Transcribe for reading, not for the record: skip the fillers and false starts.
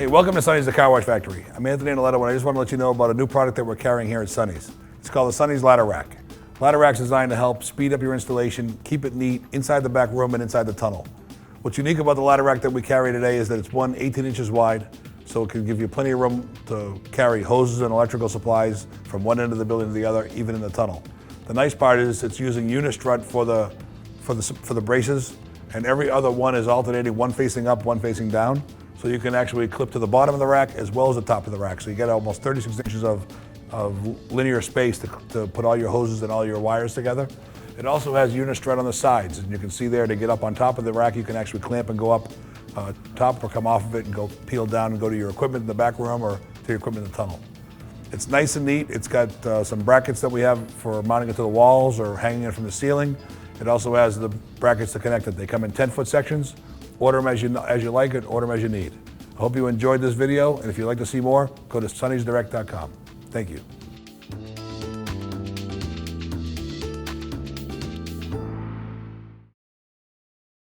Hey, welcome to Sonny's, the car wash factory. I'm Anthony Analetto, and I just want to let you know about a new product that we're carrying here at Sonny's. It's called the Sonny's Ladder Rack. Ladder Rack's designed to help speed up your installation, keep it neat inside the back room and inside the tunnel. What's unique about the ladder rack that we carry today is that it's 18 inches wide, so it can give you plenty of room to carry hoses and electrical supplies from one end of the building to the other, even in the tunnel. The nice part is it's using Unistrut for the braces, and every other one is alternating, one facing up, one facing down. So you can actually clip to the bottom of the rack as well as the top of the rack. So you get almost 36 inches of linear space to put all your hoses and all your wires together. It also has Unistrut on the sides, and you can see there to get up on top of the rack, you can actually clamp and go up top or come off of it and go peel down and go to your equipment in the back room or to your equipment in the tunnel. It's nice and neat. It's got some brackets that we have for mounting it to the walls or hanging it from the ceiling. It also has the brackets to connect it. They come in 10-foot sections. Order them as you like it, order them as you need. I hope you enjoyed this video, and if you'd like to see more, go to sonnysdirect.com. Thank you.